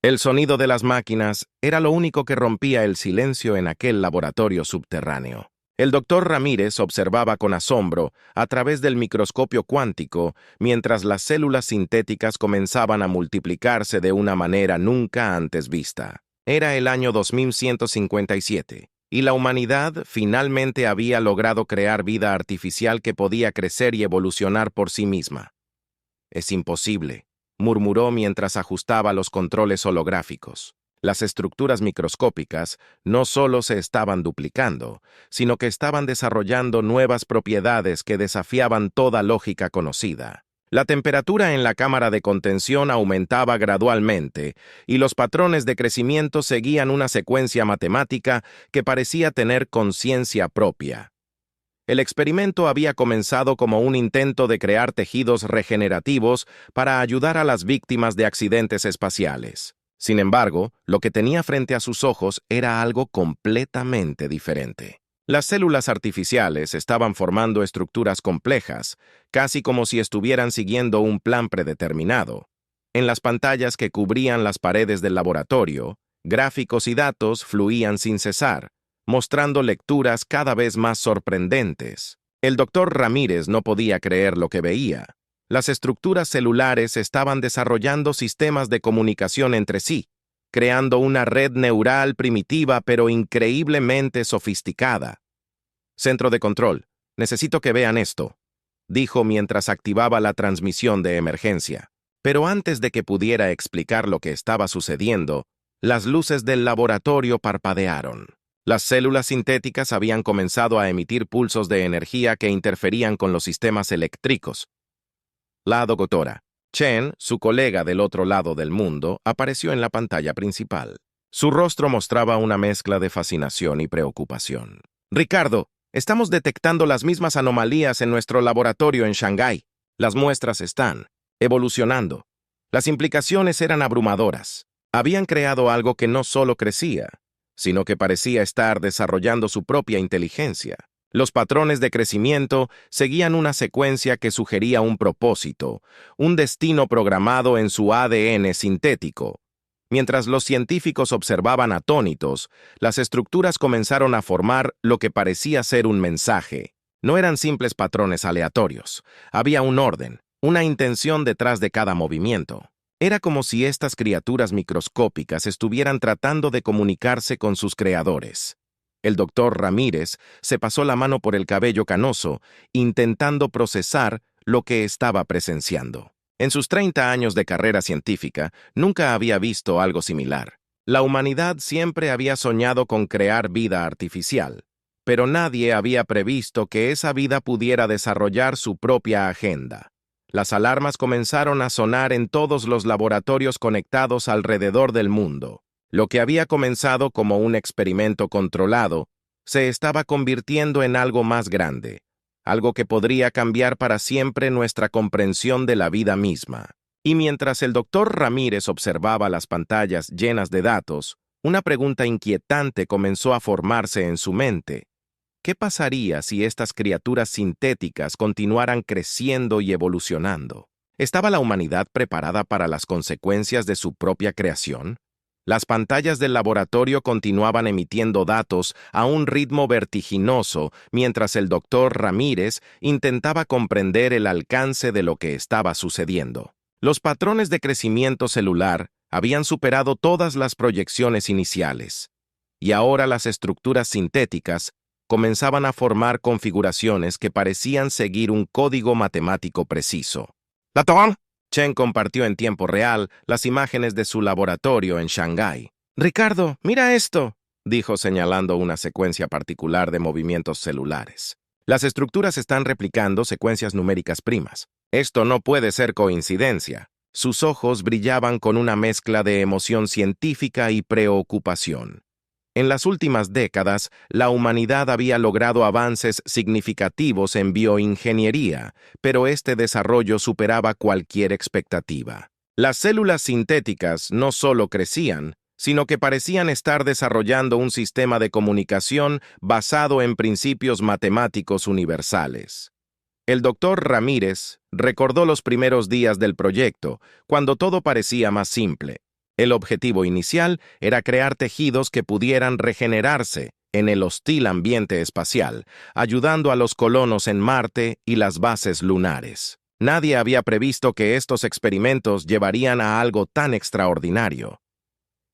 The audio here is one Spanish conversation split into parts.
El sonido de las máquinas era lo único que rompía el silencio en aquel laboratorio subterráneo. El doctor Ramírez observaba con asombro a través del microscopio cuántico mientras las células sintéticas comenzaban a multiplicarse de una manera nunca antes vista. Era el año 2157 y la humanidad finalmente había logrado crear vida artificial que podía crecer y evolucionar por sí misma. «Es imposible», murmuró mientras ajustaba los controles holográficos. Las estructuras microscópicas no solo se estaban duplicando, sino que estaban desarrollando nuevas propiedades que desafiaban toda lógica conocida. La temperatura en la cámara de contención aumentaba gradualmente y los patrones de crecimiento seguían una secuencia matemática que parecía tener conciencia propia. El experimento había comenzado como un intento de crear tejidos regenerativos para ayudar a las víctimas de accidentes espaciales. Sin embargo, lo que tenía frente a sus ojos era algo completamente diferente. Las células artificiales estaban formando estructuras complejas, casi como si estuvieran siguiendo un plan predeterminado. En las pantallas que cubrían las paredes del laboratorio, gráficos y datos fluían sin cesar, mostrando lecturas cada vez más sorprendentes. El doctor Ramírez no podía creer lo que veía. Las estructuras celulares estaban desarrollando sistemas de comunicación entre sí, creando una red neural primitiva pero increíblemente sofisticada. «Centro de control, necesito que vean esto», dijo mientras activaba la transmisión de emergencia. Pero antes de que pudiera explicar lo que estaba sucediendo, las luces del laboratorio parpadearon. Las células sintéticas habían comenzado a emitir pulsos de energía que interferían con los sistemas eléctricos. La doctora Chen, su colega del otro lado del mundo, apareció en la pantalla principal. Su rostro mostraba una mezcla de fascinación y preocupación. «Ricardo, estamos detectando las mismas anomalías en nuestro laboratorio en Shanghái. Las muestras están evolucionando. Las implicaciones eran abrumadoras. Habían creado algo que no solo crecía, sino que parecía estar desarrollando su propia inteligencia. Los patrones de crecimiento seguían una secuencia que sugería un propósito, un destino programado en su ADN sintético. Mientras los científicos observaban atónitos, las estructuras comenzaron a formar lo que parecía ser un mensaje. No eran simples patrones aleatorios. Había un orden, una intención detrás de cada movimiento. Era como si estas criaturas microscópicas estuvieran tratando de comunicarse con sus creadores. El doctor Ramírez se pasó la mano por el cabello canoso, intentando procesar lo que estaba presenciando. En sus 30 años de carrera científica, nunca había visto algo similar. La humanidad siempre había soñado con crear vida artificial, pero nadie había previsto que esa vida pudiera desarrollar su propia agenda. Las alarmas comenzaron a sonar en todos los laboratorios conectados alrededor del mundo. Lo que había comenzado como un experimento controlado se estaba convirtiendo en algo más grande, algo que podría cambiar para siempre nuestra comprensión de la vida misma. Y mientras el doctor Ramírez observaba las pantallas llenas de datos, una pregunta inquietante comenzó a formarse en su mente. ¿Qué pasaría si estas criaturas sintéticas continuaran creciendo y evolucionando? ¿Estaba la humanidad preparada para las consecuencias de su propia creación? Las pantallas del laboratorio continuaban emitiendo datos a un ritmo vertiginoso mientras el doctor Ramírez intentaba comprender el alcance de lo que estaba sucediendo. Los patrones de crecimiento celular habían superado todas las proyecciones iniciales, y ahora las estructuras sintéticas comenzaban a formar configuraciones que parecían seguir un código matemático preciso. «¿La toman?». Chen compartió en tiempo real las imágenes de su laboratorio en Shanghái. «Ricardo, mira esto», dijo señalando una secuencia particular de movimientos celulares. «Las estructuras están replicando secuencias numéricas primas. Esto no puede ser coincidencia». Sus ojos brillaban con una mezcla de emoción científica y preocupación. En las últimas décadas, la humanidad había logrado avances significativos en bioingeniería, pero este desarrollo superaba cualquier expectativa. Las células sintéticas no solo crecían, sino que parecían estar desarrollando un sistema de comunicación basado en principios matemáticos universales. El doctor Ramírez recordó los primeros días del proyecto, cuando todo parecía más simple. El objetivo inicial era crear tejidos que pudieran regenerarse en el hostil ambiente espacial, ayudando a los colonos en Marte y las bases lunares. Nadie había previsto que estos experimentos llevarían a algo tan extraordinario.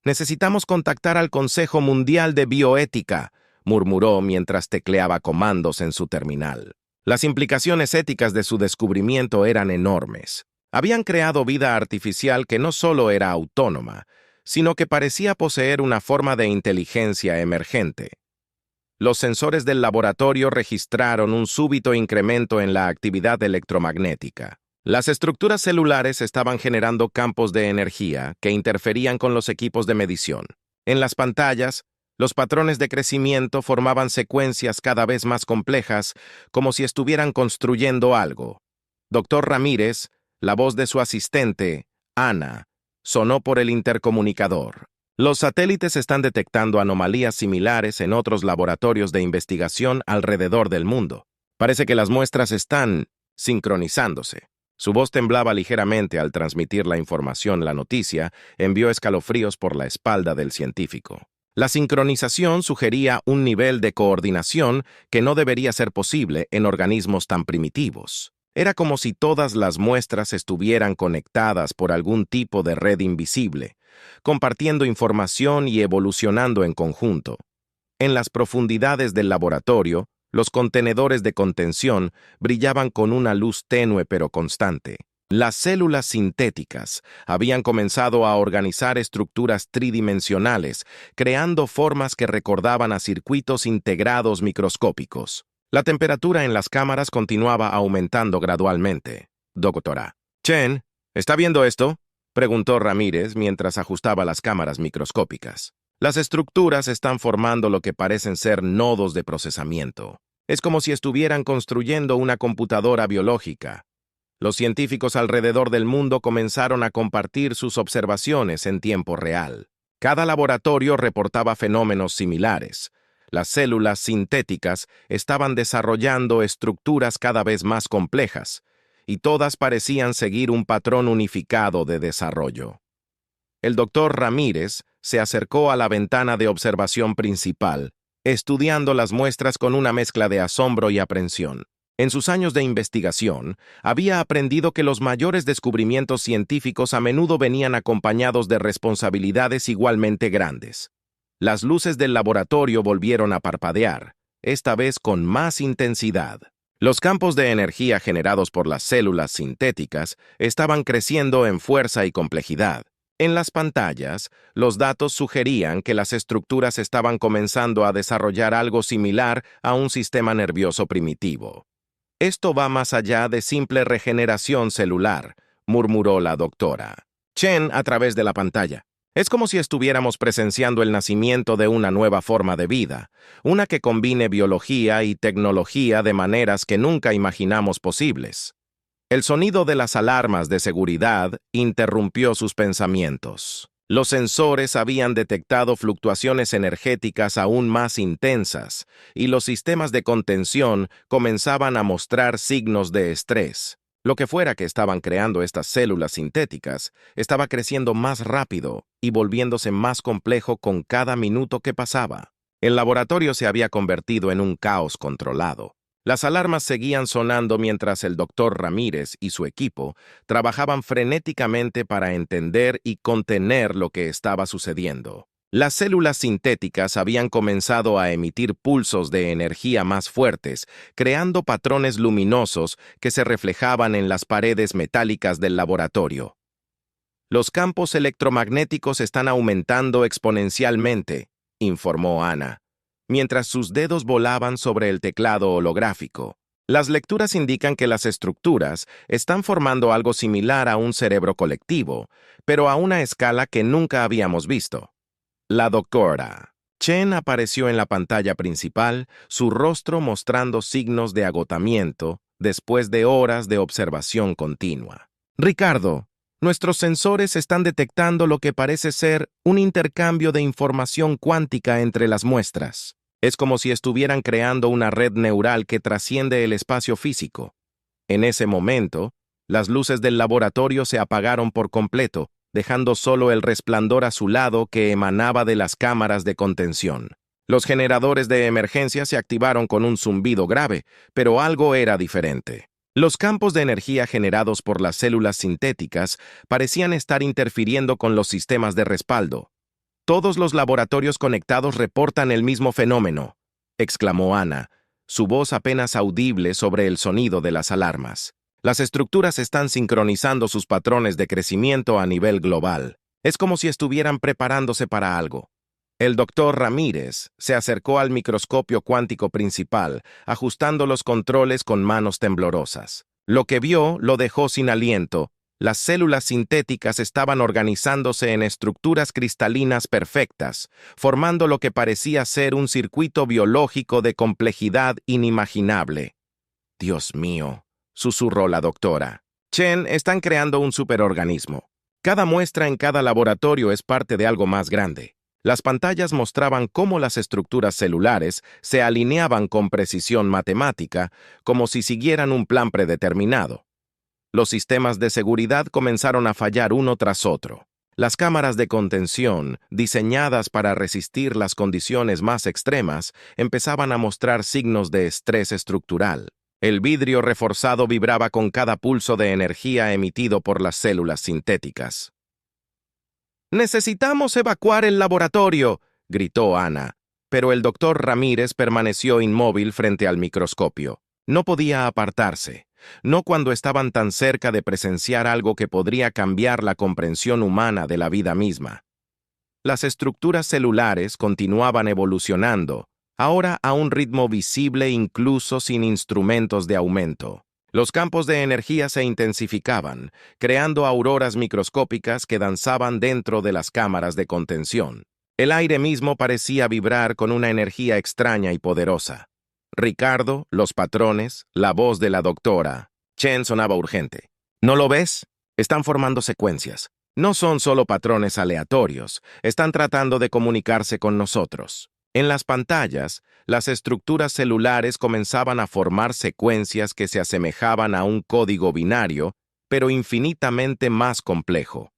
«Necesitamos contactar al Consejo Mundial de Bioética», murmuró mientras tecleaba comandos en su terminal. Las implicaciones éticas de su descubrimiento eran enormes. Habían creado vida artificial que no solo era autónoma, sino que parecía poseer una forma de inteligencia emergente. Los sensores del laboratorio registraron un súbito incremento en la actividad electromagnética. Las estructuras celulares estaban generando campos de energía que interferían con los equipos de medición. En las pantallas, los patrones de crecimiento formaban secuencias cada vez más complejas, como si estuvieran construyendo algo. Dr. Ramírez, la voz de su asistente, Ana, sonó por el intercomunicador. Los satélites están detectando anomalías similares en otros laboratorios de investigación alrededor del mundo. Parece que las muestras están sincronizándose. Su voz temblaba ligeramente al transmitir la información. La noticia envió escalofríos por la espalda del científico. La sincronización sugería un nivel de coordinación que no debería ser posible en organismos tan primitivos. Era como si todas las muestras estuvieran conectadas por algún tipo de red invisible, compartiendo información y evolucionando en conjunto. En las profundidades del laboratorio, los contenedores de contención brillaban con una luz tenue pero constante. Las células sintéticas habían comenzado a organizar estructuras tridimensionales, creando formas que recordaban a circuitos integrados microscópicos. La temperatura en las cámaras continuaba aumentando gradualmente. «Doctora Chen, ¿está viendo esto?», preguntó Ramírez mientras ajustaba las cámaras microscópicas. Las estructuras están formando lo que parecen ser nodos de procesamiento. Es como si estuvieran construyendo una computadora biológica. Los científicos alrededor del mundo comenzaron a compartir sus observaciones en tiempo real. Cada laboratorio reportaba fenómenos similares. Las células sintéticas estaban desarrollando estructuras cada vez más complejas, y todas parecían seguir un patrón unificado de desarrollo. El doctor Ramírez se acercó a la ventana de observación principal, estudiando las muestras con una mezcla de asombro y aprensión. En sus años de investigación, había aprendido que los mayores descubrimientos científicos a menudo venían acompañados de responsabilidades igualmente grandes. Las luces del laboratorio volvieron a parpadear, esta vez con más intensidad. Los campos de energía generados por las células sintéticas estaban creciendo en fuerza y complejidad. En las pantallas, los datos sugerían que las estructuras estaban comenzando a desarrollar algo similar a un sistema nervioso primitivo. «Esto va más allá de simple regeneración celular», murmuró la doctora Chen a través de la pantalla. «Es como si estuviéramos presenciando el nacimiento de una nueva forma de vida, una que combine biología y tecnología de maneras que nunca imaginamos posibles». El sonido de las alarmas de seguridad interrumpió sus pensamientos. Los sensores habían detectado fluctuaciones energéticas aún más intensas, y los sistemas de contención comenzaban a mostrar signos de estrés. Lo que fuera que estaban creando estas células sintéticas estaba creciendo más rápido y volviéndose más complejo con cada minuto que pasaba. El laboratorio se había convertido en un caos controlado. Las alarmas seguían sonando mientras el doctor Ramírez y su equipo trabajaban frenéticamente para entender y contener lo que estaba sucediendo. Las células sintéticas habían comenzado a emitir pulsos de energía más fuertes, creando patrones luminosos que se reflejaban en las paredes metálicas del laboratorio. «Los campos electromagnéticos están aumentando exponencialmente», informó Ana, mientras sus dedos volaban sobre el teclado holográfico. Las lecturas indican que las estructuras están formando algo similar a un cerebro colectivo, pero a una escala que nunca habíamos visto. La doctora Chen apareció en la pantalla principal, su rostro mostrando signos de agotamiento después de horas de observación continua. «Ricardo, nuestros sensores están detectando lo que parece ser un intercambio de información cuántica entre las muestras. Es como si estuvieran creando una red neural que trasciende el espacio físico». En ese momento, las luces del laboratorio se apagaron por completo, dejando solo el resplandor azulado que emanaba de las cámaras de contención. Los generadores de emergencia se activaron con un zumbido grave, pero algo era diferente. Los campos de energía generados por las células sintéticas parecían estar interfiriendo con los sistemas de respaldo. «Todos los laboratorios conectados reportan el mismo fenómeno», exclamó Ana, su voz apenas audible sobre el sonido de las alarmas. «Las estructuras están sincronizando sus patrones de crecimiento a nivel global. Es como si estuvieran preparándose para algo». El doctor Ramírez se acercó al microscopio cuántico principal, ajustando los controles con manos temblorosas. Lo que vio lo dejó sin aliento. Las células sintéticas estaban organizándose en estructuras cristalinas perfectas, formando lo que parecía ser un circuito biológico de complejidad inimaginable. «Dios mío», susurró la doctora. «Chen, están creando un superorganismo. Cada muestra en cada laboratorio es parte de algo más grande». Las pantallas mostraban cómo las estructuras celulares se alineaban con precisión matemática, como si siguieran un plan predeterminado. Los sistemas de seguridad comenzaron a fallar uno tras otro. Las cámaras de contención, diseñadas para resistir las condiciones más extremas, empezaban a mostrar signos de estrés estructural. El vidrio reforzado vibraba con cada pulso de energía emitido por las células sintéticas. «Necesitamos evacuar el laboratorio», gritó Ana, pero el doctor Ramírez permaneció inmóvil frente al microscopio. No podía apartarse, no cuando estaban tan cerca de presenciar algo que podría cambiar la comprensión humana de la vida misma. Las estructuras celulares continuaban evolucionando, ahora a un ritmo visible incluso sin instrumentos de aumento. Los campos de energía se intensificaban, creando auroras microscópicas que danzaban dentro de las cámaras de contención. El aire mismo parecía vibrar con una energía extraña y poderosa. Ricardo, los patrones, la voz de la doctora. Chen sonaba urgente. «¿No lo ves? Están formando secuencias. No son solo patrones aleatorios, están tratando de comunicarse con nosotros». En las pantallas, las estructuras celulares comenzaban a formar secuencias que se asemejaban a un código binario, pero infinitamente más complejo.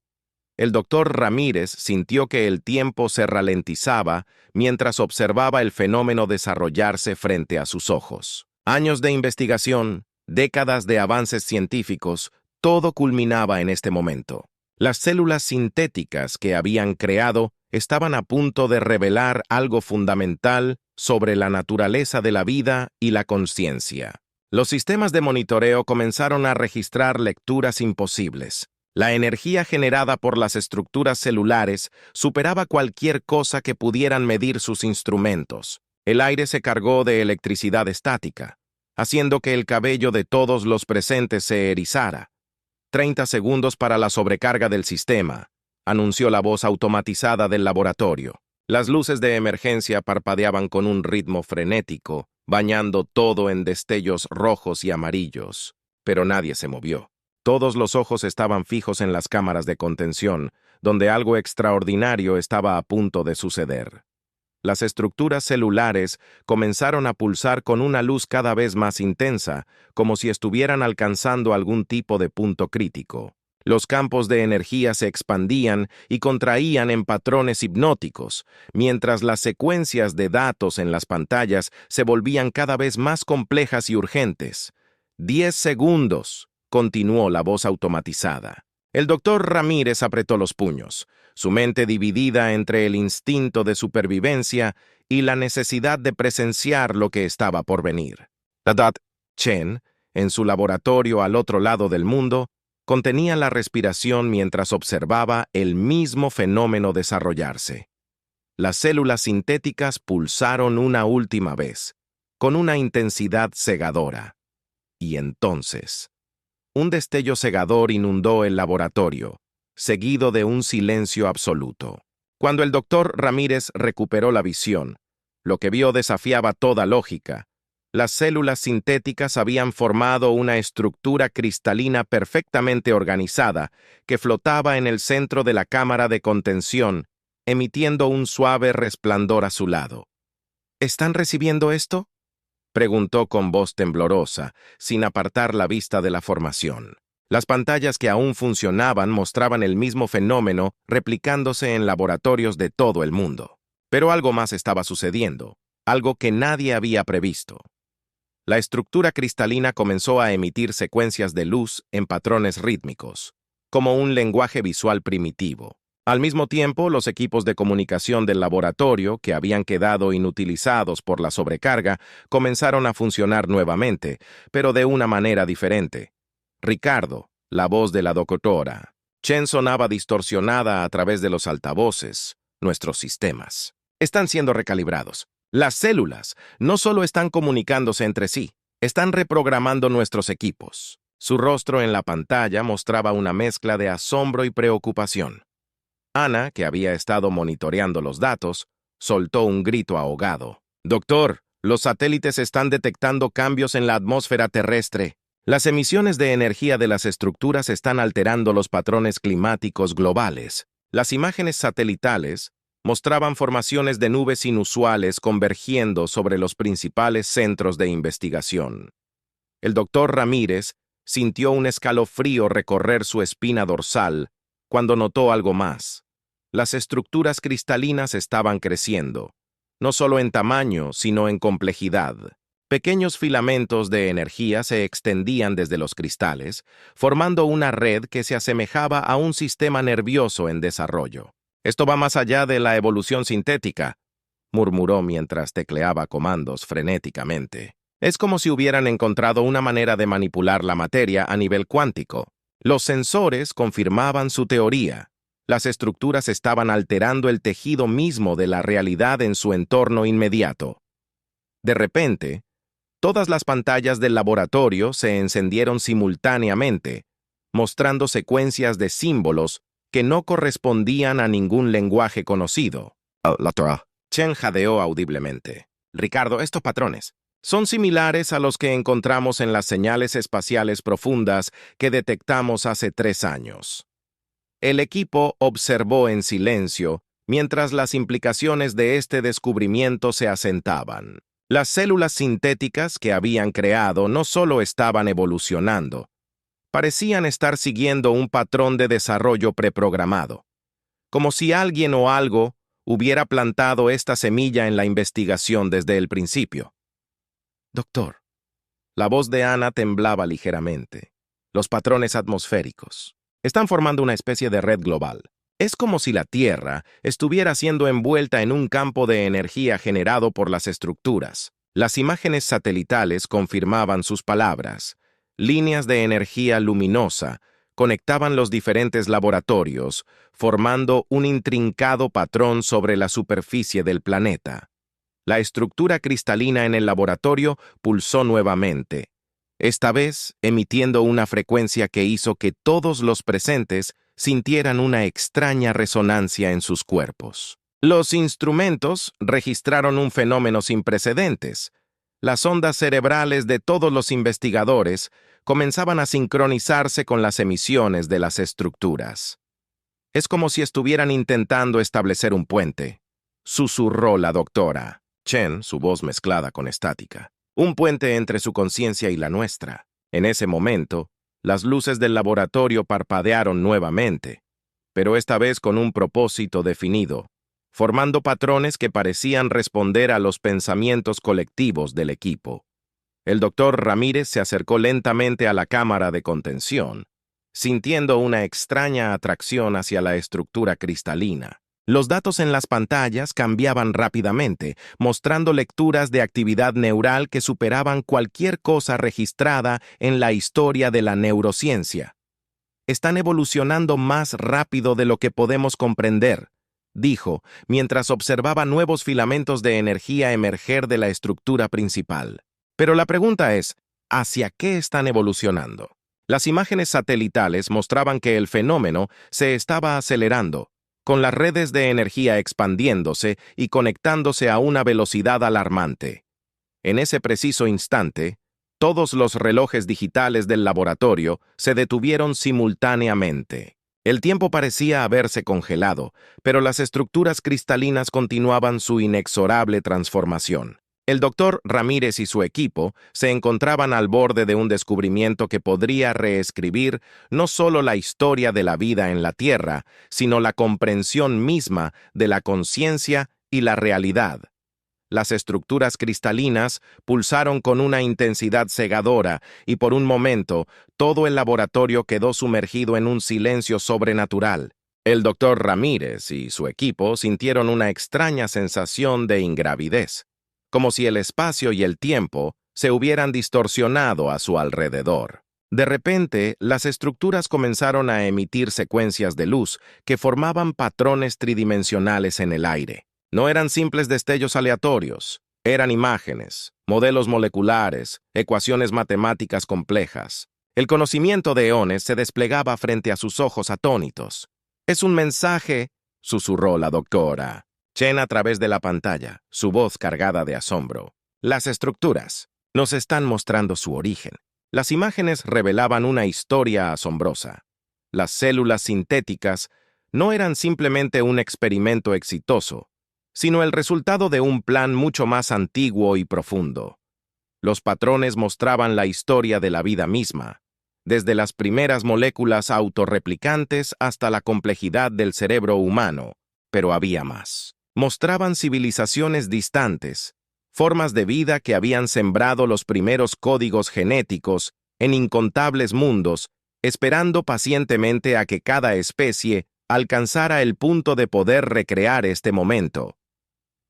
El doctor Ramírez sintió que el tiempo se ralentizaba mientras observaba el fenómeno desarrollarse frente a sus ojos. Años de investigación, décadas de avances científicos, todo culminaba en este momento. Las células sintéticas que habían creado estaban a punto de revelar algo fundamental sobre la naturaleza de la vida y la conciencia. Los sistemas de monitoreo comenzaron a registrar lecturas imposibles. La energía generada por las estructuras celulares superaba cualquier cosa que pudieran medir sus instrumentos. El aire se cargó de electricidad estática, haciendo que el cabello de todos los presentes se erizara. 30 segundos para la sobrecarga del sistema, anunció la voz automatizada del laboratorio. Las luces de emergencia parpadeaban con un ritmo frenético, bañando todo en destellos rojos y amarillos, pero nadie se movió. Todos los ojos estaban fijos en las cámaras de contención, donde algo extraordinario estaba a punto de suceder. Las estructuras celulares comenzaron a pulsar con una luz cada vez más intensa, como si estuvieran alcanzando algún tipo de punto crítico. Los campos de energía se expandían y contraían en patrones hipnóticos, mientras las secuencias de datos en las pantallas se volvían cada vez más complejas y urgentes. 10 segundos, continuó la voz automatizada. El doctor Ramírez apretó los puños, su mente dividida entre el instinto de supervivencia y la necesidad de presenciar lo que estaba por venir. La Dr. Chen, en su laboratorio al otro lado del mundo, contenía la respiración mientras observaba el mismo fenómeno desarrollarse. Las células sintéticas pulsaron una última vez, con una intensidad cegadora. Y entonces, un destello cegador inundó el laboratorio, seguido de un silencio absoluto. Cuando el doctor Ramírez recuperó la visión, lo que vio desafiaba toda lógica. Las células sintéticas habían formado una estructura cristalina perfectamente organizada que flotaba en el centro de la cámara de contención, emitiendo un suave resplandor azulado. ¿Están recibiendo esto?, preguntó con voz temblorosa, sin apartar la vista de la formación. Las pantallas que aún funcionaban mostraban el mismo fenómeno replicándose en laboratorios de todo el mundo. Pero algo más estaba sucediendo, algo que nadie había previsto. La estructura cristalina comenzó a emitir secuencias de luz en patrones rítmicos, como un lenguaje visual primitivo. Al mismo tiempo, los equipos de comunicación del laboratorio, que habían quedado inutilizados por la sobrecarga, comenzaron a funcionar nuevamente, pero de una manera diferente. Ricardo, la voz de la doctora. Chen sonaba distorsionada a través de los altavoces, nuestros sistemas. Están siendo recalibrados. Las células no solo están comunicándose entre sí, están reprogramando nuestros equipos. Su rostro en la pantalla mostraba una mezcla de asombro y preocupación. Ana, que había estado monitoreando los datos, soltó un grito ahogado. «Doctor, los satélites están detectando cambios en la atmósfera terrestre. Las emisiones de energía de las estructuras están alterando los patrones climáticos globales. Las imágenes satelitales mostraban formaciones de nubes inusuales convergiendo sobre los principales centros de investigación. El doctor Ramírez sintió un escalofrío recorrer su espina dorsal cuando notó algo más. Las estructuras cristalinas estaban creciendo, no solo en tamaño, sino en complejidad. Pequeños filamentos de energía se extendían desde los cristales, formando una red que se asemejaba a un sistema nervioso en desarrollo. «Esto va más allá de la evolución sintética», murmuró mientras tecleaba comandos frenéticamente. «Es como si hubieran encontrado una manera de manipular la materia a nivel cuántico». Los sensores confirmaban su teoría. Las estructuras estaban alterando el tejido mismo de la realidad en su entorno inmediato. De repente, todas las pantallas del laboratorio se encendieron simultáneamente, mostrando secuencias de símbolos que no correspondían a ningún lenguaje conocido. Chen jadeó audiblemente. «Ricardo, estos patrones son similares a los que encontramos en las señales espaciales profundas que detectamos hace 3 años». El equipo observó en silencio mientras las implicaciones de este descubrimiento se asentaban. Las células sintéticas que habían creado no solo estaban evolucionando, parecían estar siguiendo un patrón de desarrollo preprogramado, como si alguien o algo hubiera plantado esta semilla en la investigación desde el principio. «Doctor». La voz de Ana temblaba ligeramente. «Los patrones atmosféricos están formando una especie de red global. Es como si la Tierra estuviera siendo envuelta en un campo de energía generado por las estructuras». Las imágenes satelitales confirmaban sus palabras. Líneas de energía luminosa conectaban los diferentes laboratorios, formando un intrincado patrón sobre la superficie del planeta. La estructura cristalina en el laboratorio pulsó nuevamente, esta vez emitiendo una frecuencia que hizo que todos los presentes sintieran una extraña resonancia en sus cuerpos. Los instrumentos registraron un fenómeno sin precedentes. Las ondas cerebrales de todos los investigadores comenzaban a sincronizarse con las emisiones de las estructuras. «Es como si estuvieran intentando establecer un puente», susurró la doctora. Chen, su voz mezclada con estática. «Un puente entre su conciencia y la nuestra». En ese momento, las luces del laboratorio parpadearon nuevamente, pero esta vez con un propósito definido, formando patrones que parecían responder a los pensamientos colectivos del equipo. El doctor Ramírez se acercó lentamente a la cámara de contención, sintiendo una extraña atracción hacia la estructura cristalina. Los datos en las pantallas cambiaban rápidamente, mostrando lecturas de actividad neural que superaban cualquier cosa registrada en la historia de la neurociencia. «Están evolucionando más rápido de lo que podemos comprender», dijo, mientras observaba nuevos filamentos de energía emerger de la estructura principal. Pero la pregunta es, ¿hacia qué están evolucionando? Las imágenes satelitales mostraban que el fenómeno se estaba acelerando, con las redes de energía expandiéndose y conectándose a una velocidad alarmante. En ese preciso instante, todos los relojes digitales del laboratorio se detuvieron simultáneamente. El tiempo parecía haberse congelado, pero las estructuras cristalinas continuaban su inexorable transformación. El doctor Ramírez y su equipo se encontraban al borde de un descubrimiento que podría reescribir no solo la historia de la vida en la Tierra, sino la comprensión misma de la conciencia y la realidad. Las estructuras cristalinas pulsaron con una intensidad cegadora y por un momento todo el laboratorio quedó sumergido en un silencio sobrenatural. El doctor Ramírez y su equipo sintieron una extraña sensación de ingravidez, como si el espacio y el tiempo se hubieran distorsionado a su alrededor. De repente, las estructuras comenzaron a emitir secuencias de luz que formaban patrones tridimensionales en el aire. No eran simples destellos aleatorios, eran imágenes, modelos moleculares, ecuaciones matemáticas complejas. El conocimiento de eones se desplegaba frente a sus ojos atónitos. «Es un mensaje», susurró la doctora Chen a través de la pantalla, su voz cargada de asombro. «Las estructuras nos están mostrando su origen». Las imágenes revelaban una historia asombrosa. Las células sintéticas no eran simplemente un experimento exitoso, sino el resultado de un plan mucho más antiguo y profundo. Los patrones mostraban la historia de la vida misma, desde las primeras moléculas autorreplicantes hasta la complejidad del cerebro humano, pero había más. Mostraban civilizaciones distantes, formas de vida que habían sembrado los primeros códigos genéticos en incontables mundos, esperando pacientemente a que cada especie alcanzara el punto de poder recrear este momento.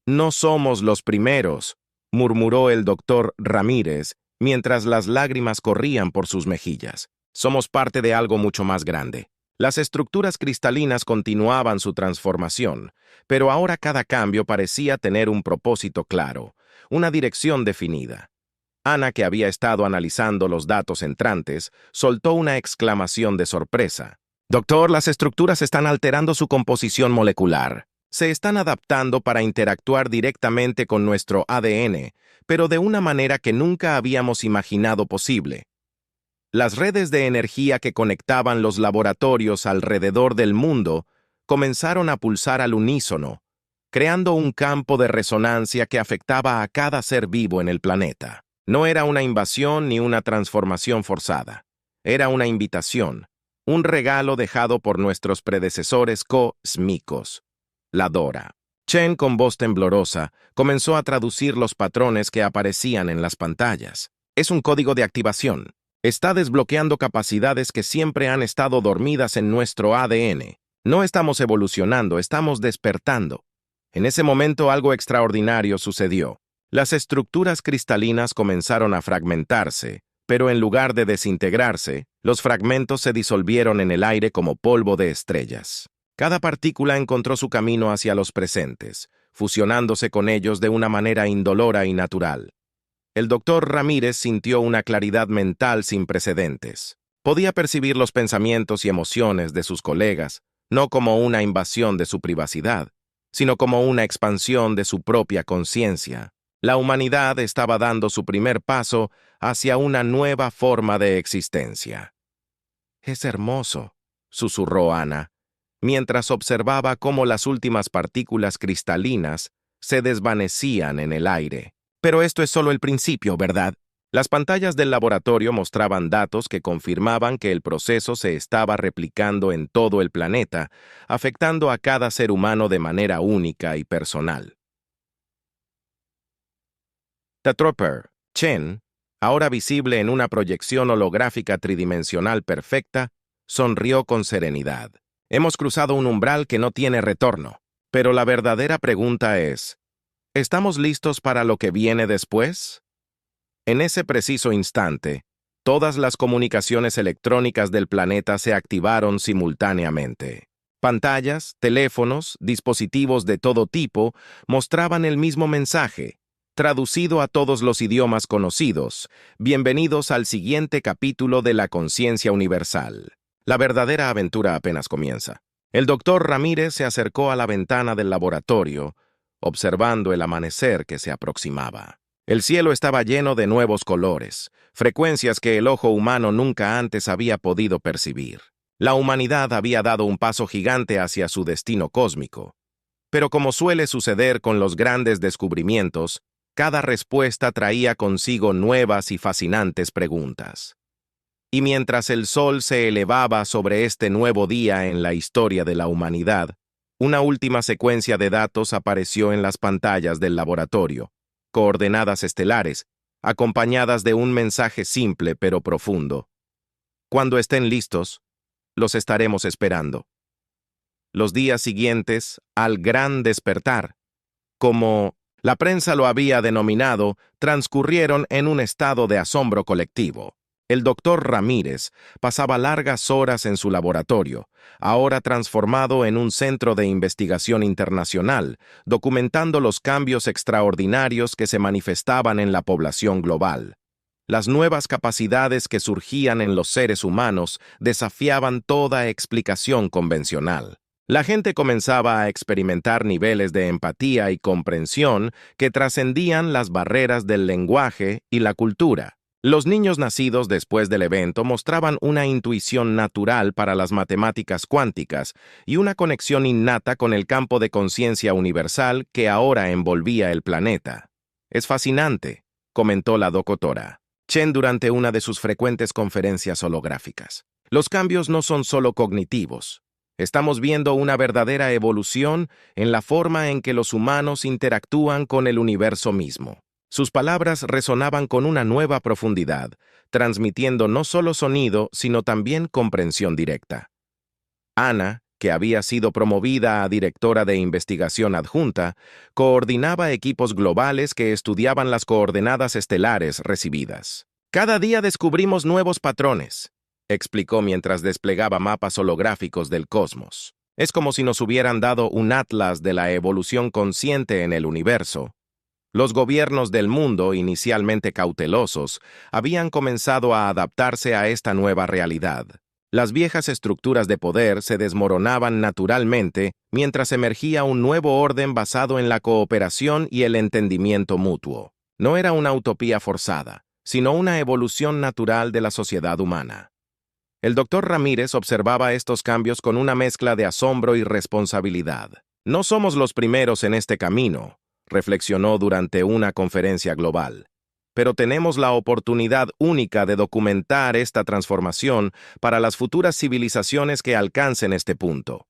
«No somos los primeros», murmuró el doctor Ramírez, mientras las lágrimas corrían por sus mejillas. «Somos parte de algo mucho más grande». Las estructuras cristalinas continuaban su transformación, pero ahora cada cambio parecía tener un propósito claro, una dirección definida. Ana, que había estado analizando los datos entrantes, soltó una exclamación de sorpresa. «Doctor, las estructuras están alterando su composición molecular. Se están adaptando para interactuar directamente con nuestro ADN, pero de una manera que nunca habíamos imaginado posible». Las redes de energía que conectaban los laboratorios alrededor del mundo comenzaron a pulsar al unísono, creando un campo de resonancia que afectaba a cada ser vivo en el planeta. No era una invasión ni una transformación forzada. Era una invitación, un regalo dejado por nuestros predecesores cósmicos. La Dora. Chen, con voz temblorosa, comenzó a traducir los patrones que aparecían en las pantallas. «Es un código de activación. Está desbloqueando capacidades que siempre han estado dormidas en nuestro ADN. No estamos evolucionando, estamos despertando». En ese momento algo extraordinario sucedió. Las estructuras cristalinas comenzaron a fragmentarse, pero en lugar de desintegrarse, los fragmentos se disolvieron en el aire como polvo de estrellas. Cada partícula encontró su camino hacia los presentes, fusionándose con ellos de una manera indolora y natural. El doctor Ramírez sintió una claridad mental sin precedentes. Podía percibir los pensamientos y emociones de sus colegas, no como una invasión de su privacidad, sino como una expansión de su propia conciencia. La humanidad estaba dando su primer paso hacia una nueva forma de existencia. «Es hermoso», susurró Ana, mientras observaba cómo las últimas partículas cristalinas se desvanecían en el aire. «Pero esto es solo el principio, ¿verdad?» Las pantallas del laboratorio mostraban datos que confirmaban que el proceso se estaba replicando en todo el planeta, afectando a cada ser humano de manera única y personal. The Trooper, Chen, ahora visible en una proyección holográfica tridimensional perfecta, sonrió con serenidad. «Hemos cruzado un umbral que no tiene retorno. Pero la verdadera pregunta es, ¿estamos listos para lo que viene después?» En ese preciso instante, todas las comunicaciones electrónicas del planeta se activaron simultáneamente. Pantallas, teléfonos, dispositivos de todo tipo mostraban el mismo mensaje, traducido a todos los idiomas conocidos. «Bienvenidos al siguiente capítulo de la conciencia universal. La verdadera aventura apenas comienza». El doctor Ramírez se acercó a la ventana del laboratorio, observando el amanecer que se aproximaba. El cielo estaba lleno de nuevos colores, frecuencias que el ojo humano nunca antes había podido percibir. La humanidad había dado un paso gigante hacia su destino cósmico. Pero como suele suceder con los grandes descubrimientos, Cada respuesta traía consigo nuevas y fascinantes preguntas. Y mientras el sol se elevaba sobre este nuevo día en la historia de la humanidad, una última secuencia de datos apareció en las pantallas del laboratorio, coordenadas estelares, acompañadas de un mensaje simple pero profundo. Cuando estén listos, los estaremos esperando. Los días siguientes al gran despertar, como la prensa lo había denominado, transcurrieron en un estado de asombro colectivo. El doctor Ramírez pasaba largas horas en su laboratorio, ahora transformado en un centro de investigación internacional, documentando los cambios extraordinarios que se manifestaban en la población global. Las nuevas capacidades que surgían en los seres humanos desafiaban toda explicación convencional. La gente comenzaba a experimentar niveles de empatía y comprensión que trascendían las barreras del lenguaje y la cultura. Los niños nacidos después del evento mostraban una intuición natural para las matemáticas cuánticas y una conexión innata con el campo de conciencia universal que ahora envolvía el planeta. «Es fascinante», comentó la doctora Chen durante una de sus frecuentes conferencias holográficas. «Los cambios no son solo cognitivos. Estamos viendo una verdadera evolución en la forma en que los humanos interactúan con el universo mismo». Sus palabras resonaban con una nueva profundidad, transmitiendo no solo sonido, sino también comprensión directa. Ana, que había sido promovida a directora de investigación adjunta, coordinaba equipos globales que estudiaban las coordenadas estelares recibidas. «Cada día descubrimos nuevos patrones», explicó mientras desplegaba mapas holográficos del cosmos. «Es como si nos hubieran dado un atlas de la evolución consciente en el universo». Los gobiernos del mundo, inicialmente cautelosos, habían comenzado a adaptarse a esta nueva realidad. Las viejas estructuras de poder se desmoronaban naturalmente mientras emergía un nuevo orden basado en la cooperación y el entendimiento mutuo. No era una utopía forzada, sino una evolución natural de la sociedad humana. El doctor Ramírez observaba estos cambios con una mezcla de asombro y responsabilidad. «No somos los primeros en este camino», reflexionó durante una conferencia global. «Pero tenemos la oportunidad única de documentar esta transformación para las futuras civilizaciones que alcancen este punto».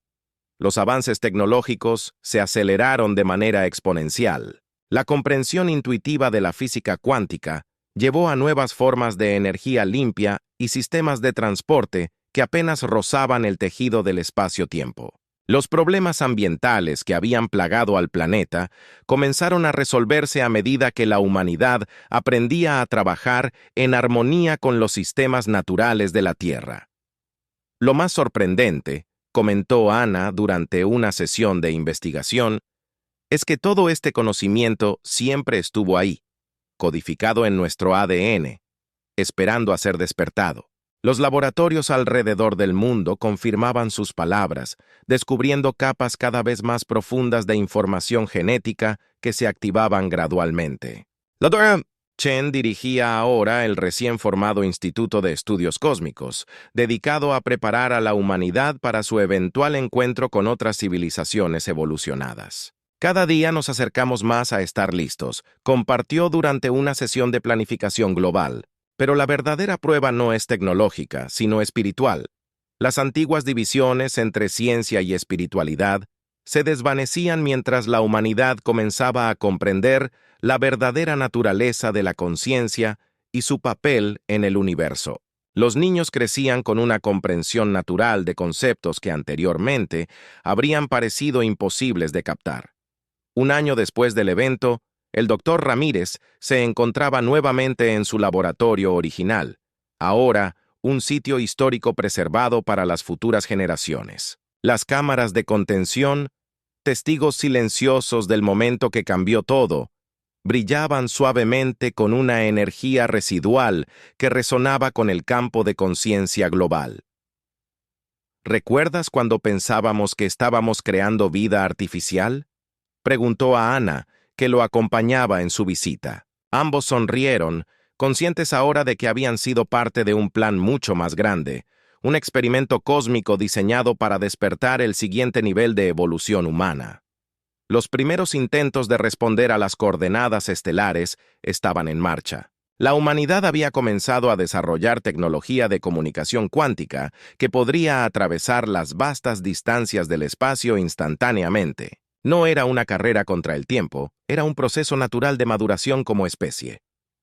Los avances tecnológicos se aceleraron de manera exponencial. La comprensión intuitiva de la física cuántica llevó a nuevas formas de energía limpia y sistemas de transporte que apenas rozaban el tejido del espacio-tiempo. Los problemas ambientales que habían plagado al planeta comenzaron a resolverse a medida que la humanidad aprendía a trabajar en armonía con los sistemas naturales de la Tierra. «Lo más sorprendente», comentó Ana durante una sesión de investigación, «es que todo este conocimiento siempre estuvo ahí, codificado en nuestro ADN, esperando a ser despertado». Los laboratorios alrededor del mundo confirmaban sus palabras, descubriendo capas cada vez más profundas de información genética que se activaban gradualmente. La doctora Chen dirigía ahora el recién formado Instituto de Estudios Cósmicos, dedicado a preparar a la humanidad para su eventual encuentro con otras civilizaciones evolucionadas. «Cada día nos acercamos más a estar listos», compartió durante una sesión de planificación global. Pero la verdadera prueba no es tecnológica, sino espiritual. Las antiguas divisiones entre ciencia y espiritualidad se desvanecían mientras la humanidad comenzaba a comprender la verdadera naturaleza de la conciencia y su papel en el universo. Los niños crecían con una comprensión natural de conceptos que anteriormente habrían parecido imposibles de captar. Un año después del evento, el doctor Ramírez se encontraba nuevamente en su laboratorio original, ahora un sitio histórico preservado para las futuras generaciones. Las cámaras de contención, testigos silenciosos del momento que cambió todo, brillaban suavemente con una energía residual que resonaba con el campo de conciencia global. «¿Recuerdas cuando pensábamos que estábamos creando vida artificial?», preguntó a Ana, que lo acompañaba en su visita. Ambos sonrieron, conscientes ahora de que habían sido parte de un plan mucho más grande, un experimento cósmico diseñado para despertar el siguiente nivel de evolución humana. Los primeros intentos de responder a las coordenadas estelares estaban en marcha. La humanidad había comenzado a desarrollar tecnología de comunicación cuántica que podría atravesar las vastas distancias del espacio instantáneamente. No era una carrera contra el tiempo, era un proceso natural de maduración como especie.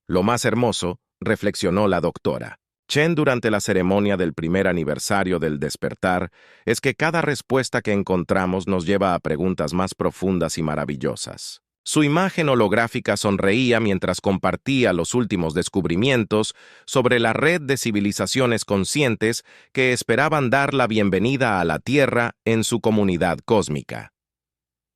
Lo más hermoso, reflexionó la doctora Chen durante la ceremonia del primer aniversario del despertar, es que cada respuesta que encontramos nos lleva a preguntas más profundas y maravillosas. Su imagen holográfica sonreía mientras compartía los últimos descubrimientos sobre la red de civilizaciones conscientes que esperaban dar la bienvenida a la Tierra en su comunidad cósmica.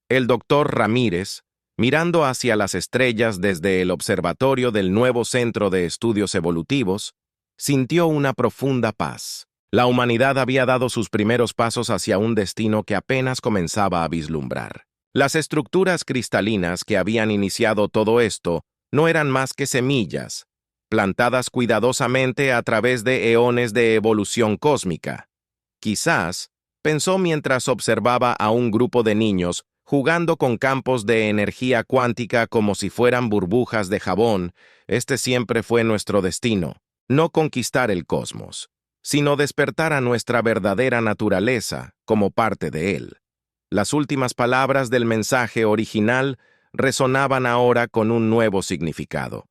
El doctor Ramírez, mirando hacia las estrellas desde el observatorio del nuevo Centro de Estudios Evolutivos, sintió una profunda paz. La humanidad había dado sus primeros pasos hacia un destino que apenas comenzaba a vislumbrar. Las estructuras cristalinas que habían iniciado todo esto no eran más que semillas, plantadas cuidadosamente a través de eones de evolución cósmica. Quizás, pensó mientras observaba a un grupo de niños jugando con campos de energía cuántica como si fueran burbujas de jabón, este siempre fue nuestro destino. No conquistar el cosmos, sino despertar a nuestra verdadera naturaleza como parte de él. Las últimas palabras del mensaje original resonaban ahora con un nuevo significado.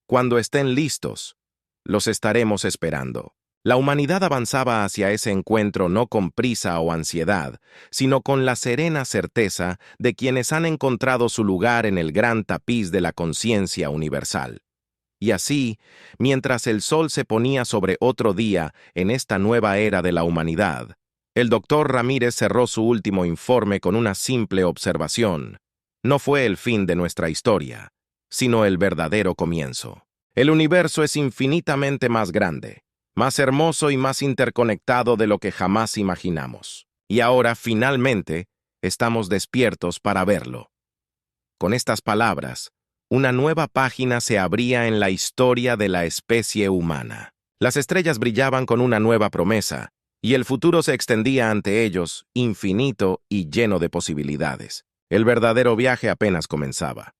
Cuando estén listos, los estaremos esperando. La humanidad avanzaba hacia ese encuentro no con prisa o ansiedad, sino con la serena certeza de quienes han encontrado su lugar en el gran tapiz de la conciencia universal. Y así, mientras el sol se ponía sobre otro día en esta nueva era de la humanidad, el doctor Ramírez cerró su último informe con una simple observación. No fue el fin de nuestra historia, sino el verdadero comienzo. El universo es infinitamente más grande, más hermoso y más interconectado de lo que jamás imaginamos. Y ahora, finalmente, estamos despiertos para verlo. Con estas palabras, una nueva página se abría en la historia de la especie humana. Las estrellas brillaban con una nueva promesa, y el futuro se extendía ante ellos, infinito y lleno de posibilidades. El verdadero viaje apenas comenzaba.